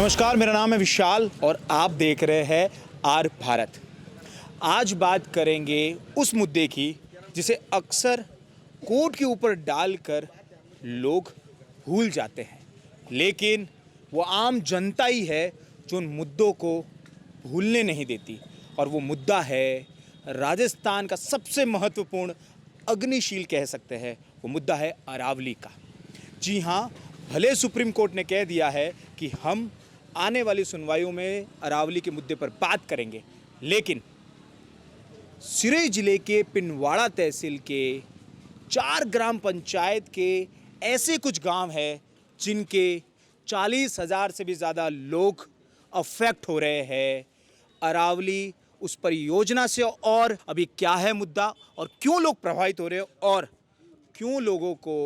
नमस्कार, मेरा नाम है विशाल और आप देख रहे हैं आर भारत। आज बात करेंगे उस मुद्दे की जिसे अक्सर कोर्ट के ऊपर डालकर लोग भूल जाते हैं, लेकिन वो आम जनता ही है जो उन मुद्दों को भूलने नहीं देती। और वो मुद्दा है राजस्थान का सबसे महत्वपूर्ण अग्निशील कह सकते हैं, वो मुद्दा है अरावली का। जी हाँ, भले सुप्रीम कोर्ट ने कह दिया है कि हम आने वाली सुनवाइयों में अरावली के मुद्दे पर बात करेंगे, लेकिन सिरोही जिले के पिंडवाड़ा तहसील के 4 ग्राम पंचायत के ऐसे कुछ गांव हैं जिनके 40,000 से भी ज़्यादा लोग अफेक्ट हो रहे हैं अरावली उस परियोजना से। और अभी क्या है मुद्दा और क्यों लोग प्रभावित हो रहे हैं और क्यों लोगों को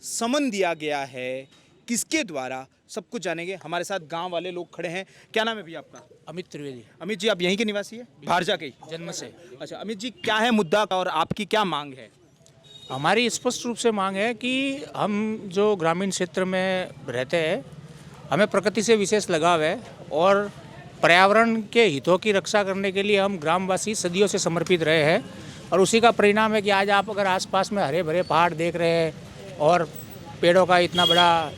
समन दिया गया है, किसके द्वारा, सब कुछ जानेंगे। हमारे साथ गांव वाले लोग खड़े हैं। क्या नाम है भैया आपका? अमित त्रिवेदी। अमित जी, आप यहीं के निवासी है? भारजा के ही? जन्म से। अच्छा अमित जी, क्या है मुद्दा और आपकी क्या मांग है? हमारी स्पष्ट रूप से मांग है कि हम जो ग्रामीण क्षेत्र में रहते हैं, हमें प्रकृति से विशेष लगाव है और पर्यावरण के हितों की रक्षा करने के लिए हम ग्रामवासी सदियों से समर्पित रहे हैं। और उसी का परिणाम है कि आज आप अगर आसपास में हरे भरे पहाड़ देख रहे हैं और पेड़ों का इतना बड़ा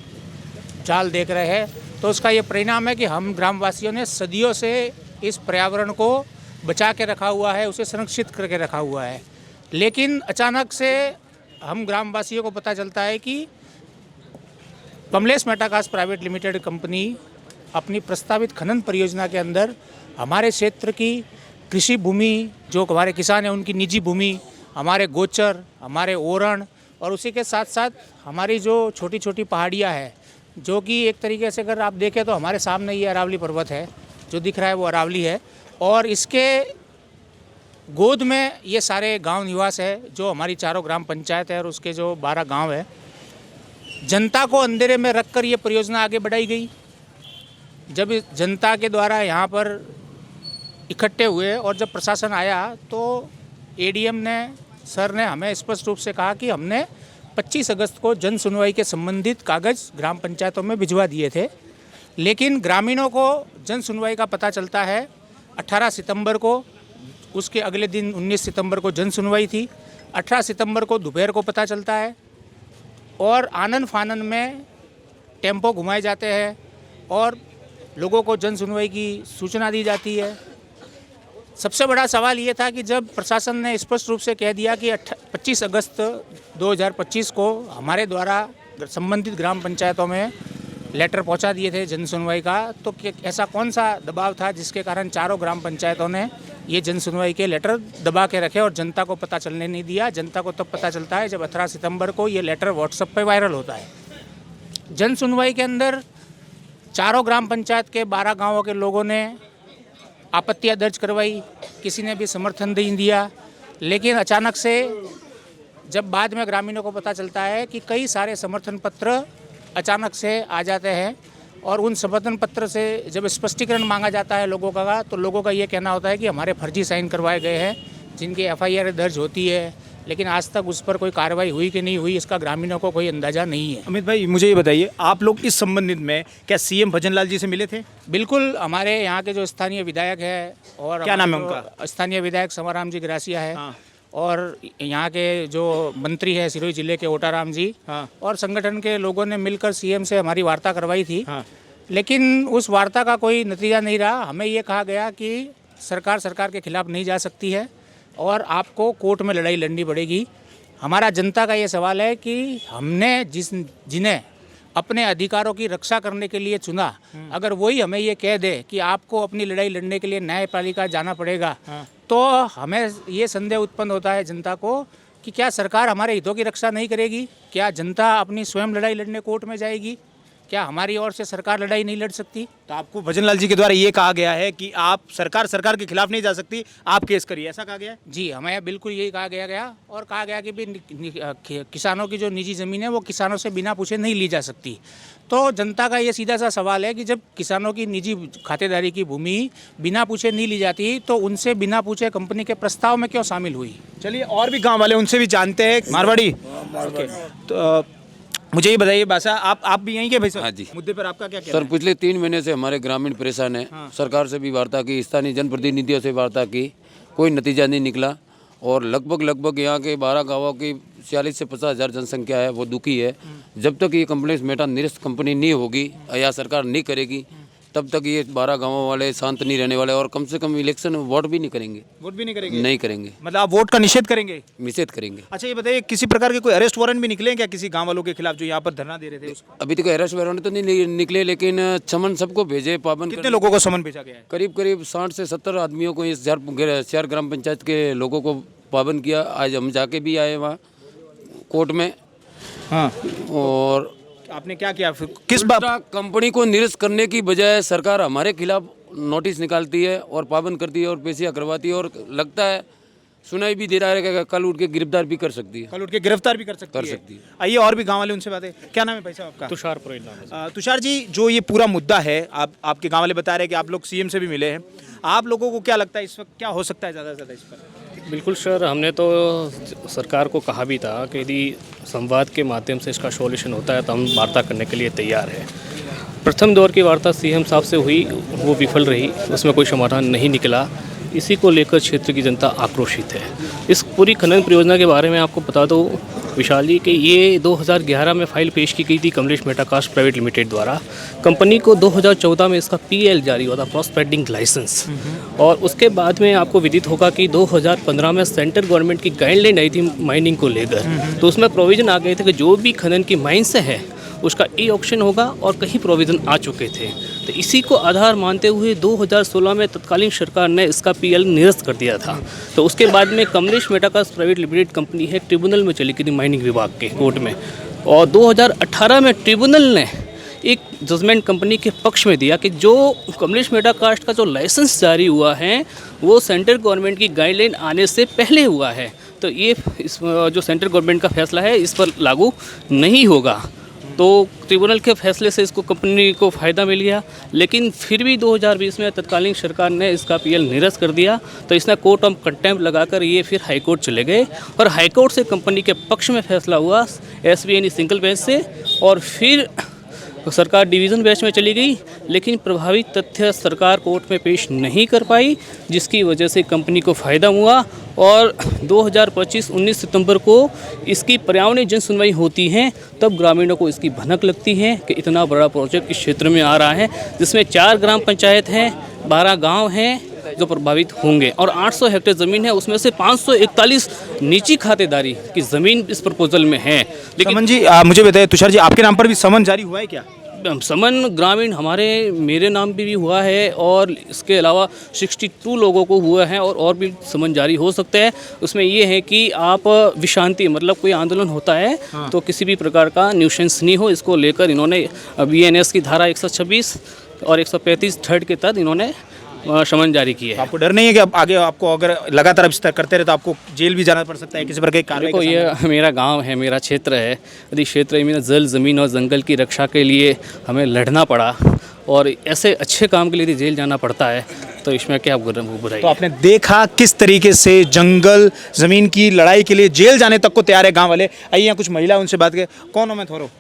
जाल देख रहे हैं, तो उसका ये परिणाम है कि हम ग्रामवासियों ने सदियों से इस पर्यावरण को बचा के रखा हुआ है, उसे संरक्षित करके रखा हुआ है। लेकिन अचानक से हम ग्रामवासियों को पता चलता है कि कमलेश मेटाकास्ट प्राइवेट लिमिटेड कंपनी अपनी प्रस्तावित खनन परियोजना के अंदर हमारे क्षेत्र की कृषि भूमि, जो हमारे किसान हैं उनकी निजी भूमि, हमारे गोचर, हमारे ओरण और उसी के साथ साथ हमारी जो छोटी छोटी पहाड़ियाँ हैं, जो कि एक तरीके से अगर आप देखें तो हमारे सामने ये अरावली पर्वत है, जो दिख रहा है वो अरावली है। और इसके गोद में ये सारे गांव निवास है, जो हमारी 4 ग्राम पंचायत है और उसके जो 12 गांव है। जनता को अंधेरे में रखकर ये परियोजना आगे बढ़ाई गई। जब जनता के द्वारा यहाँ पर इकट्ठे हुए और जब प्रशासन आया तो एडीएम ने, सर ने हमें स्पष्ट रूप से कहा कि हमने 25 अगस्त को जन सुनवाई के संबंधित कागज़ ग्राम पंचायतों में भिजवा दिए थे। लेकिन ग्रामीणों को जन सुनवाई का पता चलता है 18 सितंबर को। उसके अगले दिन 19 सितंबर को जन सुनवाई थी। 18 सितंबर को दोपहर को पता चलता है और आनन फानन में टेम्पो घुमाए जाते हैं और लोगों को जन सुनवाई की सूचना दी जाती है। सबसे बड़ा सवाल ये था कि जब प्रशासन ने स्पष्ट रूप से कह दिया कि 25 अगस्त 2025 को हमारे द्वारा संबंधित ग्राम पंचायतों में लेटर पहुंचा दिए थे जन सुनवाई का, तो ऐसा कौन सा दबाव था जिसके कारण 4 ग्राम पंचायतों ने ये जन सुनवाई के लेटर दबा के रखे और जनता को पता चलने नहीं दिया। जनता को तब पता चलता है जब 18 सितंबर को ये लेटर व्हाट्सएप पर वायरल होता है। जन सुनवाई के अंदर 4 ग्राम पंचायत के 12 गाँवों के लोगों ने आपत्तियां दर्ज करवाई, किसी ने भी समर्थन नहीं दिया। लेकिन अचानक से जब बाद में ग्रामीणों को पता चलता है कि कई सारे समर्थन पत्र अचानक से आ जाते हैं और उन समर्थन पत्र से जब स्पष्टीकरण मांगा जाता है लोगों का, तो लोगों का ये कहना होता है कि हमारे फर्जी साइन करवाए गए हैं, जिनकी एफआईआर दर्ज होती है, लेकिन आज तक उस पर कोई कार्रवाई हुई कि नहीं हुई इसका ग्रामीणों को कोई अंदाज़ा नहीं है। अमित भाई, मुझे ये बताइए, आप लोग इस संबंधित में क्या सीएम भजनलाल जी से मिले थे? बिल्कुल, हमारे यहाँ के जो स्थानीय विधायक है और क्या नाम है उनका? स्थानीय विधायक संवराम जी ग्रासिया है। हाँ। और यहाँ के जो मंत्री है सिरोही जिले के ओटाराम जी। हाँ। और संगठन के लोगों ने मिलकर सीएम से हमारी वार्ता करवाई थी। हाँ। लेकिन उस वार्ता का कोई नतीजा नहीं रहा। हमें ये कहा गया कि सरकार के खिलाफ नहीं जा सकती है और आपको कोर्ट में लड़ाई लड़नी पड़ेगी। हमारा जनता का ये सवाल है कि हमने जिन्हें अपने अधिकारों की रक्षा करने के लिए चुना, अगर वही हमें ये कह दे कि आपको अपनी लड़ाई लड़ने के लिए न्यायपालिका जाना पड़ेगा, तो हमें ये संदेह उत्पन्न होता है जनता को कि क्या सरकार हमारे हितों की रक्षा नहीं करेगी? क्या जनता अपनी स्वयं लड़ाई लड़ने कोर्ट में जाएगी? क्या हमारी ओर से सरकार लड़ाई नहीं लड़ सकती? तो आपको भजनलाल जी के द्वारा ये कहा गया है कि आप सरकार के खिलाफ नहीं जा सकती, आप केस करिए, ऐसा कहा गया है? जी, हमें बिल्कुल यही कहा गया और कहा गया कि भी किसानों की जो निजी ज़मीन है वो किसानों से बिना पूछे नहीं ली जा सकती। तो जनता का ये सीधा सा सवाल है कि जब किसानों की निजी खातेदारी की भूमि बिना पूछे नहीं ली जाती, तो उनसे बिना पूछे कंपनी के प्रस्ताव में क्यों शामिल हुई? चलिए और भी गाँव वाले उनसे भी जानते हैं। मारवाड़ी, तो मुझे ये बताइए बासा, आप भी यहीं के भाई साहब? हाँ जी। मुद्दे पर आपका क्या कहना सर है? पिछले 3 महीने से हमारे ग्रामीण परेशान है। सरकार से भी वार्ता की, स्थानीय जनप्रतिनिधियों से वार्ता की, कोई नतीजा नहीं निकला। और लगभग यहाँ के 12 गांवों की 40 से 50 हज़ार जनसंख्या है, वो दुखी है। जब तक ये कम्प्लेक्स मेटा निरस्त कंपनी नहीं होगी या सरकार नहीं करेगी, तब तक ये 12 गांवों वाले शांत नहीं रहने वाले और कम से कम इलेक्शन में वोट भी नहीं करेंगे। वोट भी नहीं करेंगे? नहीं करेंगे, मतलब आप वोट का निषेध करेंगे? निषेध करेंगे। अच्छा ये बताइए, किसी प्रकार के कोई अरेस्ट वारंट भी निकले हैं क्या किसी गांव वालों के खिलाफ जो यहाँ पर धरना दे रहे थे उसका? अभी तक अरेस्ट वारंट तो नहीं निकले, लेकिन समन सबको भेजे, पाबंद कितने लोगों को समन भेजा गया है? करीब 60 से 70 आदमियों को इस 4 ग्राम पंचायत के लोगों को पाबंद किया। आज हम जाके भी आए वहाँ कोर्ट में। हाँ, और आपने क्या किया फिर? किस बात? कंपनी को निरस्त करने की बजाय सरकार हमारे खिलाफ नोटिस निकालती है और पाबंद करती है और पेशियाँ करवाती है, और लगता है सुनाई भी दे रहा है कि कल उठ के गिरफ्तार भी कर सकती है। कल उठ के गिरफ्तार भी कर सकती है। आइए और भी गांव वाले उनसे बातें। क्या नाम है भाई साहब आपका? तुषार पुरोहित नाम है। तुषार जी, जो ये पूरा मुद्दा है, आपके गांव वाले बता रहे हैं कि आप लोग सीएम से भी मिले हैं, आप लोगों को क्या लगता है इस वक्त क्या हो सकता है ज़्यादा से ज़्यादा इस पर? बिल्कुल सर, हमने तो सरकार को कहा भी था कि यदि संवाद के माध्यम से इसका सॉल्यूशन होता है तो हम वार्ता करने के लिए तैयार हैं। प्रथम दौर की वार्ता सीएम साहब से हुई, वो विफल रही, उसमें कोई समाधान नहीं निकला। इसी को लेकर क्षेत्र की जनता आक्रोशित है। इस पूरी खनन परियोजना के बारे में आपको बता दो विशाल जी कि ये 2011 में फाइल पेश की गई थी Kamlesh meta cast private limited द्वारा। कंपनी को 2014 में इसका पीएल जारी हुआ था, प्रॉस्पेक्टिंग लाइसेंस। और उसके बाद में आपको विदित होगा कि 2015 में सेंट्रल गवर्नमेंट की गाइडलाइन आई थी माइनिंग को लेकर, तो उसमें प्रोविज़न आ गए थे कि जो भी खनन की माइंस है उसका ई ऑक्शन होगा, और कहीं प्रोविज़न आ चुके थे। तो इसी को आधार मानते हुए 2016 में तत्कालीन सरकार ने इसका पीएल निरस्त कर दिया था। तो उसके बाद में कमलेश मेटा का प्राइवेट लिमिटेड कंपनी है, ट्रिब्यूनल में चली गई थी माइनिंग विभाग के कोर्ट में, और 2018 में ट्रिब्यूनल ने एक जजमेंट कंपनी के पक्ष में दिया कि जो कमलेश मेटा कास्ट का जो लाइसेंस जारी हुआ है वो सेंट्रल गवर्नमेंट की गाइडलाइन आने से पहले हुआ है, तो ये इस जो सेंट्रल गवर्नमेंट का फैसला है इस पर लागू नहीं होगा। तो ट्रिब्यूनल के फैसले से इसको कंपनी को फ़ायदा मिल गया, लेकिन फिर भी 2020 में तत्कालीन सरकार ने इसका पीएल निरस्त कर दिया। तो इसने कोर्ट ऑफ कंटेम्प्ट लगाकर ये फिर हाई कोर्ट चले गए, और हाई कोर्ट से कंपनी के पक्ष में फैसला हुआ एसबीआई सिंगल बेंच से, और फिर सरकार डिवीज़न बेंच में चली गई। लेकिन प्रभावित तथ्य सरकार कोर्ट में पेश नहीं कर पाई, जिसकी वजह से कंपनी को फ़ायदा हुआ, और 2025-19 सितंबर को इसकी पर्यावरणीय जन सुनवाई होती है। तब ग्रामीणों को इसकी भनक लगती है कि इतना बड़ा प्रोजेक्ट इस क्षेत्र में आ रहा है, जिसमें 4 ग्राम पंचायत हैं, 12 गांव हैं जो प्रभावित होंगे, और 800 हेक्टेयर ज़मीन है, उसमें से 541 निजी खातेदारी की ज़मीन इस प्रपोजल में है। लेकिन समन जी, मुझे बताइए तुषार जी, आपके नाम पर भी समन जारी हुआ है क्या? समन ग्रामीण मेरे नाम पे भी हुआ है, और इसके अलावा 62 लोगों को हुआ है, और भी समन जारी हो सकते हैं। उसमें ये है कि आप विशांति, मतलब कोई आंदोलन होता है तो किसी भी प्रकार का न्यूसेंस नहीं हो, इसको लेकर इन्होंने बीएनएस की धारा 126 और 135 थर्ड के तहत इन्होंने समन जारी किए हैं। आपको डर नहीं है कि आगे आपको अगर लगातार विस्तार करते रहे तो आपको जेल भी जाना पड़ सकता है किसी प्रकार की कार्रवाई? देखो, ये मेरा गांव है, मेरा क्षेत्र है। यदि क्षेत्र में जल, ज़मीन और जंगल की रक्षा के लिए हमें लड़ना पड़ा, और ऐसे अच्छे काम के लिए यदि जेल जाना पड़ता है, तो इसमें क्या बुराई? तो आपने देखा किस तरीके से जंगल जमीन की लड़ाई के लिए जेल जाने तक को तैयार है गांव वाले। आइए यहाँ कुछ महिला, उनसे बात करें। कौन हो? मैं थोरो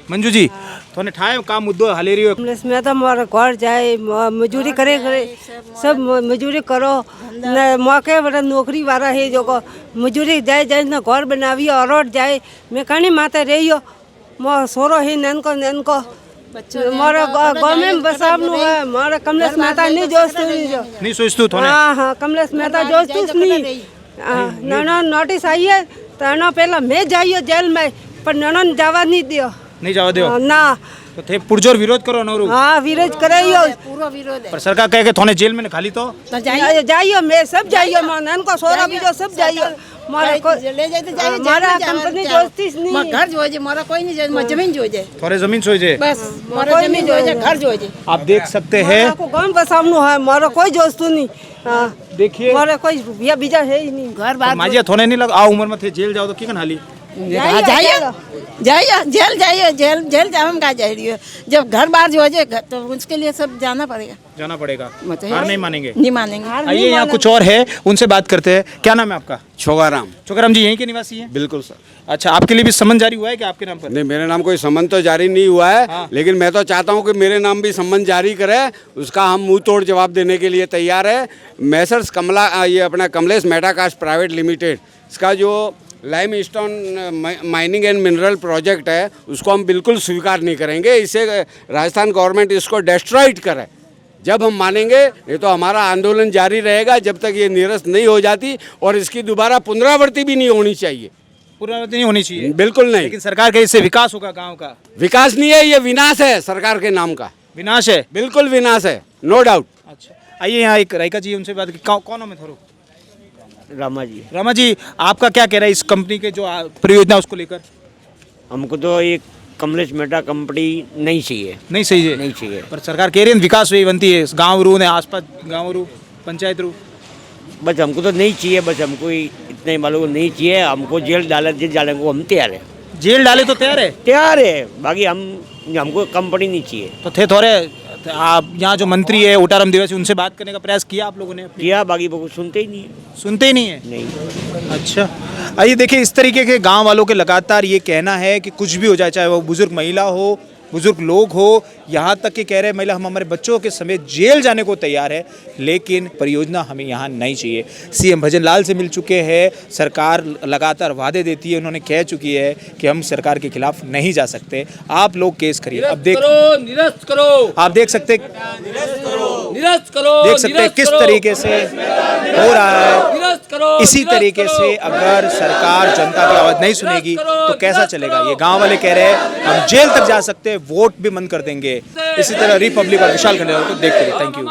मंजू जी, तोने ठाए काम मुद्दो हलेरी हो? मैं तो मोर घर जाए मजूरी करे सब मजूरी करो न, मौके बड़ा नौकरी वाला है जो को मजूरी जाए जाए न घर बनावी और जाए। मैं कहीं माता रही हो, मोर सोरो है नैन को मोर गाँव में बसावनु है। मोर कमलेश मेहता नहीं नहीं सोचतू थोने? हाँ, कमलेश मेहता जोस्तू नहीं। ना नोटिस आई है तो ना पहला मैं जाइयो जेल में, पर ननन जावा नहीं दियो, नहीं जावा दियो ना। तो थे पुरजोर विरोध करो नौरू? हाँ, विरोध करेयो, पूरा विरोध है। पर सरकार कहे कि थोने जेल में खाली तो जाइयो, मैं सब जाइयो, मन को सोरा भी जो सब जाइयो। मारा को ले जाए तो जाइए, मारा कंपनी जोस्ती नहीं, मारा घर जो है, मारा कोई नहीं जो, मारा जमीन जो है, थोड़े जमीन सोई जे, बस मारा जमीन जो है, घर जो है। आप देख सकते हैं को गांव बसावनु है, मारा कोई जोस्तू नहीं। देखिए, मारा कोई रुपया बीजा है ही नहीं। घर बात माजिया थोने नहीं लग आ उम्र में थे जेल जाओ तो की कन हाली? हाँ, जाइए जाइए जेल जाइए जेल जेल जाओ हम कहा जाइए जब घर बार जो हो जाए तो उसके लिए सब जाना पड़ेगा जाना पड़ेगा, मतलब हार नहीं मानेंगे। नहीं मानेंगे आइए यहाँ कुछ और है, उनसे बात करते हैं। क्या नाम है आपका? छोगाराम। छोकराम जी यहीं के निवासी हैं? बिल्कुल सर। अच्छा, आपके लिए भी सम्मन जारी हुआ है क्या आपके नाम पर? नहीं, मेरे नाम कोई सम्मन तो जारी नहीं हुआ है, हाँ। लेकिन मैं तो चाहता हूं कि मेरे नाम भी सम्मन जारी करे। उसका हम मुंह तोड़ जवाब देने के लिए तैयार है। मैसर्स ये अपना कमलेश मेटाकास्ट प्राइवेट लिमिटेड, इसका जो lime stone mining and mineral project है उसको हम बिल्कुल स्वीकार नहीं करेंगे। इसे राजस्थान गवर्नमेंट इसको डिस्ट्रॉयड करे, जब हम मानेंगे। नहीं तो हमारा आंदोलन जारी रहेगा जब तक ये निरस्त नहीं हो जाती, और इसकी दोबारा पुनरावृत्ति भी नहीं होनी चाहिए। पुनरावृत्ति नहीं होनी चाहिए, बिल्कुल नहीं। लेकिन सरकार के इससे विकास होगा गांव का? विकास नहीं है, ये विनाश है सरकार के नाम का। विनाश है, बिल्कुल विनाश है, नो डाउट। अच्छा, आइए यहाँ एक राइका जी, उनसे बात कौन हो? मैं थोड़ा रामा जी, रामा जी, आपका क्या कह रहा है इस कंपनी के जो परियोजना उसको लेकर? हमको तो एक कमलेश मेटा कंपनी नहीं चाहिए, नहीं सही है, नहीं चाहिए। पर सरकार कह रही है विकास हुई बनती है, गाँव रू ने आसपास गाँव रू पंचायत रू। बस हमको तो नहीं चाहिए, बस हमको इतने ही मालूम नहीं चाहिए। हमको जेल डालने को हम तैयार है, जेल डाले तो तैयार है, तैयार है। बाकी हमको कंपनी नहीं चाहिए। तो थे थोड़े आप यहाँ जो मंत्री है ओटाराम दिवस, उनसे बात करने का प्रयास किया आप लोगों ने? किया, बाकी वो सुनते ही नहीं है। सुनते ही नहीं है। नहीं। अच्छा, आइए देखिए, इस तरीके के गांव वालों के लगातार ये कहना है कि कुछ भी हो जाए, चाहे वो बुजुर्ग महिला हो, बुजुर्ग लोग हो, यहाँ तक कि कह रहे हैं महिला हम हमारे बच्चों के समेत जेल जाने को तैयार है, लेकिन परियोजना हमें यहाँ नहीं चाहिए। सीएम भजन लाल से मिल चुके हैं, सरकार लगातार वादे देती है, उन्होंने कह चुकी है कि हम सरकार के खिलाफ नहीं जा सकते। आप लोग केस करिए, अब निरस्त करो, आप देख सकते निरस्त करो, किस तरीके से हो रहा है। इसी तरीके से अगर सरकार जनता की आवाज़ नहीं सुनेगी तो कैसा चलेगा? ये गांव वाले कह रहे हैं हम जेल तक जा सकते हैं, वोट भी बंद कर देंगे। इसी तरह रिपब्लिक और विशाल खंडेलवाल को देखते रहिए। Thank you.